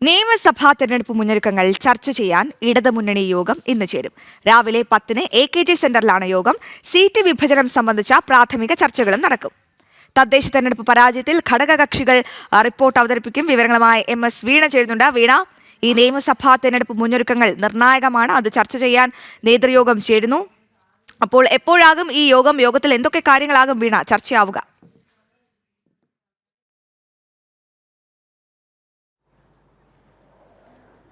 നിയമസഭാ തെരഞ്ഞെടുപ്പ് മുന്നൊരുക്കങ്ങൾ ചർച്ച ചെയ്യാൻ ഇടതുമുന്നണി യോഗം ഇന്ന് ചേരും. രാവിലെ 10-ന് AKG സെന്ററിലാണ് യോഗം. സീറ്റ് വിഭജനം സംബന്ധിച്ച പ്രാഥമിക ചർച്ചകളും നടക്കും. തദ്ദേശ തെരഞ്ഞെടുപ്പ് പരാജയത്തിൽ ഘടകകക്ഷികൾ റിപ്പോർട്ട് അവതരിപ്പിക്കും. വിവരങ്ങളുമായി MS വീണ ചേരുന്നുണ്ട്. വീണ, ഈ നിയമസഭാ തെരഞ്ഞെടുപ്പ് മുന്നൊരുക്കങ്ങൾ നിർണായകമാണ്. അത് ചർച്ച ചെയ്യാൻ നേതൃയോഗം ചേരുന്നു. അപ്പോൾ എപ്പോഴാകും ഈ യോഗത്തിൽ എന്തൊക്കെ കാര്യങ്ങളാകും വീണ ചർച്ചയാവുക?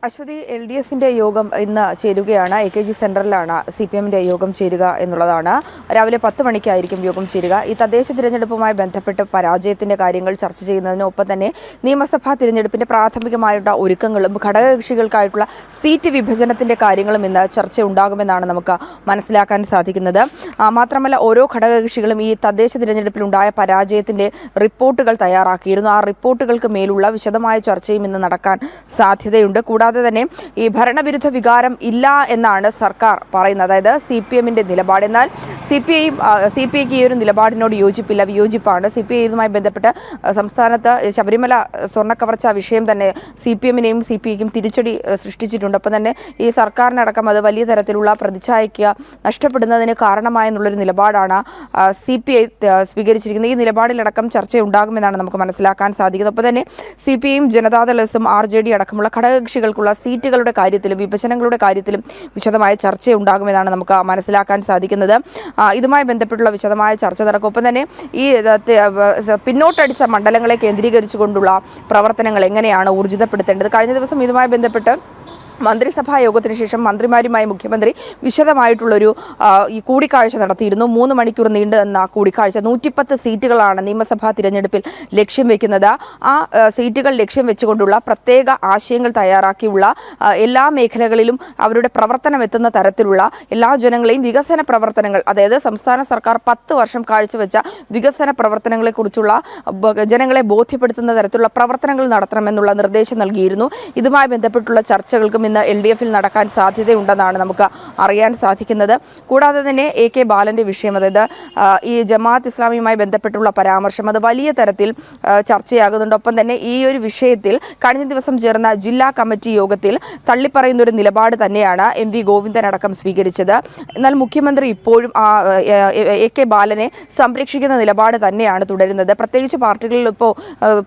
അശ്വതി, LDFിന്റെ യോഗം ഇന്ന് ചേരുകയാണ്. AKG സെന്ററിലാണ് CPMന്റെ യോഗം ചേരുക എന്നുള്ളതാണ്. രാവിലെ 10 മണിക്കായിരിക്കും യോഗം ചേരുക. ഈ തദ്ദേശ തിരഞ്ഞെടുപ്പുമായി ബന്ധപ്പെട്ട് പരാജയത്തിന്റെ കാര്യങ്ങൾ ചർച്ച ചെയ്യുന്നതിനൊപ്പം തന്നെ നിയമസഭാ തിരഞ്ഞെടുപ്പിന്റെ പ്രാഥമികമായിട്ടുള്ള ഒരുക്കങ്ങളും ഘടകകക്ഷികൾക്കായിട്ടുള്ള സീറ്റ് വിഭജനത്തിന്റെ കാര്യങ്ങളും ഇന്ന് ചർച്ച ഉണ്ടാകുമെന്നാണ് നമുക്ക് മനസ്സിലാക്കാൻ സാധിക്കുന്നത്. മാത്രമല്ല, ഓരോ ഘടകകക്ഷികളും ഈ തദ്ദേശ തിരഞ്ഞെടുപ്പിലുണ്ടായ പരാജയത്തിന്റെ റിപ്പോർട്ടുകൾ തയ്യാറാക്കിയിരുന്നു. ആ റിപ്പോർട്ടുകൾക്ക് മേലുള്ള വിശദമായ ചർച്ചയും ഇന്ന് നടക്കാൻ സാധ്യതയുണ്ട്. കൂടാതെ തന്നെ ഈ ഭരണവിരുദ്ധ വികാരം ഇല്ല എന്നാണ് സർക്കാർ പറയുന്നത്, അതായത് CPMന്റെ നിലപാട്. എന്നാൽ CPIക്ക് ഈ ഒരു നിലപാടിനോട് യോജിപ്പില്ല, വിയോജിപ്പാണ്. CPI ഇതുമായി ബന്ധപ്പെട്ട് സംസ്ഥാനത്ത് ശബരിമല സ്വർണ്ണക്കവർച്ച വിഷയം തന്നെ CPMനെയും CPIക്കും തിരിച്ചടി സൃഷ്ടിച്ചിട്ടുണ്ട്. ഒപ്പം തന്നെ ഈ സർക്കാരിനടക്കം അത് വലിയ തരത്തിലുള്ള പ്രതിച്ഛായയ്ക്ക് നഷ്ടപ്പെടുന്നതിന് കാരണമായെന്നുള്ളൊരു നിലപാടാണ് CPI സ്വീകരിച്ചിരിക്കുന്നത്. ഈ നിലപാടിലടക്കം ചർച്ചയുണ്ടാകുമെന്നാണ് നമുക്ക് മനസ്സിലാക്കാൻ സാധിക്കുന്നത്. ഒപ്പം തന്നെ CPIയും ജനതാദൾ എസും RJD അടക്കമുള്ള ഘടകകക്ഷികൾക്കുള്ള സീറ്റുകളുടെ കാര്യത്തിലും വിഭജനങ്ങളുടെ കാര്യത്തിലും വിശദമായ ചർച്ചയുണ്ടാകുമെന്നാണ് നമുക്ക് മനസ്സിലാക്കാൻ സാധിക്കുന്നത്. ഇതുമായി ബന്ധപ്പെട്ടുള്ള വിശദമായ ചർച്ച നടക്കും. ഒപ്പം തന്നെ ഈ പിന്നോട്ടടിച്ച മണ്ഡലങ്ങളെ കേന്ദ്രീകരിച്ചുകൊണ്ടുള്ള പ്രവർത്തനങ്ങൾ എങ്ങനെയാണ് ഊർജിതപ്പെടുത്തേണ്ടത്? കഴിഞ്ഞ ദിവസം ഇതുമായി ബന്ധപ്പെട്ട് മന്ത്രിസഭാ യോഗത്തിന് ശേഷം മന്ത്രിമാരുമായി മുഖ്യമന്ത്രി വിശദമായിട്ടുള്ളൊരു ഈ കൂടിക്കാഴ്ച നടത്തിയിരുന്നു. 3 മണിക്കൂർ നീണ്ടു നിന്ന കൂടിക്കാഴ്ച. 110 സീറ്റുകളാണ് നിയമസഭാ തിരഞ്ഞെടുപ്പിൽ ലക്ഷ്യം വെക്കുന്നത്. ആ സീറ്റുകൾ ലക്ഷ്യം വെച്ചുകൊണ്ടുള്ള പ്രത്യേക ആശയങ്ങൾ തയ്യാറാക്കിയുള്ള എല്ലാ മേഖലകളിലും അവരുടെ പ്രവർത്തനം എത്തുന്ന തരത്തിലുള്ള എല്ലാ ജനങ്ങളെയും വികസന പ്രവർത്തനങ്ങൾ, അതായത് സംസ്ഥാന സർക്കാർ 10 വർഷം കാഴ്ചവെച്ച വികസന പ്രവർത്തനങ്ങളെക്കുറിച്ചുള്ള ജനങ്ങളെ ബോധ്യപ്പെടുത്തുന്ന തരത്തിലുള്ള പ്രവർത്തനങ്ങൾ നടത്തണമെന്നുള്ള നിർദ്ദേശം നൽകിയിരുന്നു. ഇതുമായി ബന്ധപ്പെട്ടുള്ള ചർച്ചകൾക്കും ഇന്ന് LDFിൽ നടക്കാൻ സാധ്യതയുണ്ടെന്നാണ് നമുക്ക് അറിയാൻ സാധിക്കുന്നത്. കൂടാതെ തന്നെ AK ബാലന്റെ വിഷയം, അതായത് ഈ ജമാഅത്ത് ഇസ്ലാമിയുമായി ബന്ധപ്പെട്ടുള്ള പരാമർശം, അത് വലിയ തരത്തിൽ ചർച്ചയാകുന്നുണ്ട്. ഒപ്പം തന്നെ ഈ ഒരു വിഷയത്തിൽ കഴിഞ്ഞ ദിവസം ചേർന്ന ജില്ലാ കമ്മിറ്റി യോഗത്തിൽ തള്ളിപ്പറയുന്ന ഒരു നിലപാട് തന്നെയാണ് MV ഗോവിന്ദൻ അടക്കം സ്വീകരിച്ചത്. എന്നാൽ മുഖ്യമന്ത്രി ഇപ്പോഴും AK ബാലനെ സംരക്ഷിക്കുന്ന നിലപാട് തന്നെയാണ് തുടരുന്നത്. പ്രത്യേകിച്ച്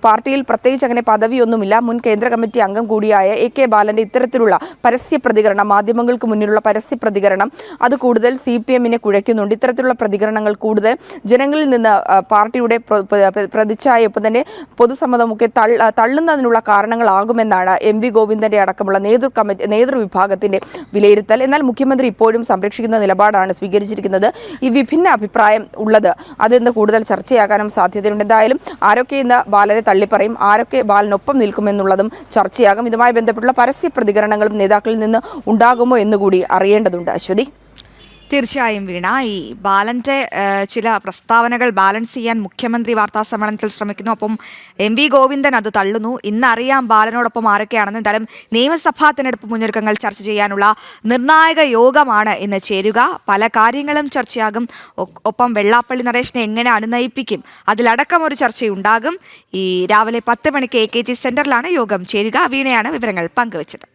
പാർട്ടിയിൽ പ്രത്യേകിച്ച് അങ്ങനെ പദവിയൊന്നുമില്ല. മുൻ കേന്ദ്ര കമ്മിറ്റി അംഗം കൂടിയായ AK ബാലന്റെ ഇത്തരത്തിലുള്ള പരസ്യ പ്രതികരണം, മാധ്യമങ്ങൾക്ക് മുന്നിലുള്ള പരസ്യ പ്രതികരണം, അത് കൂടുതൽ CPMനെ കുഴയ്ക്കുന്നുണ്ട്. ഇത്തരത്തിലുള്ള പ്രതികരണങ്ങൾ കൂടുതൽ ജനങ്ങളിൽ നിന്ന് പാർട്ടിയുടെ പ്രതിച്ഛായ, ഒപ്പം തന്നെ പൊതുസമ്മതമൊക്കെ തള്ളുന്നതിനുള്ള കാരണങ്ങളാകുമെന്നാണ് MV ഗോവിന്ദന്റെ അടക്കമുള്ള നേതൃവിഭാഗത്തിന്റെ വിലയിരുത്തൽ. എന്നാൽ മുഖ്യമന്ത്രി ഇപ്പോഴും സംരക്ഷിക്കുന്ന നിലപാടാണ് സ്വീകരിച്ചിരിക്കുന്നത്. ഈ വിഭിന്ന അഭിപ്രായം ഉള്ളത് അതിന്ന് കൂടുതൽ ചർച്ചയാകാനും സാധ്യതയുണ്ട്. എന്തായാലും ആരൊക്കെ ഇന്ന് ബാലനെ തള്ളിപ്പറയും, ആരൊക്കെ ബാലനൊപ്പം നിൽക്കുമെന്നുള്ളതും ചർച്ചയാകും. ഇതുമായി ബന്ധപ്പെട്ടുള്ള പരസ്യ പ്രതികരണങ്ങളും നേതാക്കളിൽ നിന്ന് ഉണ്ടാകുമോ എന്നുകൂടി അറിയേണ്ടതുണ്ട്. അശ്വതി, തീർച്ചയായും വീണ, ഈ ബാലന്റെ ചില പ്രസ്താവനകൾ ബാലൻസ് ചെയ്യാൻ മുഖ്യമന്ത്രി വാർത്താ സമ്മേളനത്തിൽ ശ്രമിക്കുന്നു. അപ്പം MV ഗോവിന്ദൻ അത് തള്ളുന്നു. ഇന്നറിയാം ബാലനോടൊപ്പം ആരൊക്കെയാണെന്ന്. എന്തായാലും നിയമസഭാ തെരഞ്ഞെടുപ്പ് മുന്നൊരുക്കങ്ങൾ ചർച്ച ചെയ്യാനുള്ള നിർണായക യോഗമാണ് ഇന്ന് ചേരുക. പല കാര്യങ്ങളും ചർച്ചയാകും. ഒപ്പം വെള്ളാപ്പള്ളി നടേശനെ എങ്ങനെ അനുനയിപ്പിക്കും, അതിലടക്കം ഒരു ചർച്ചയുണ്ടാകും. ഈ രാവിലെ 10 മണിക്ക് AKG സെന്ററിലാണ് യോഗം ചേരുക. വീണയാണ് വിവരങ്ങൾ പങ്കുവച്ചത്.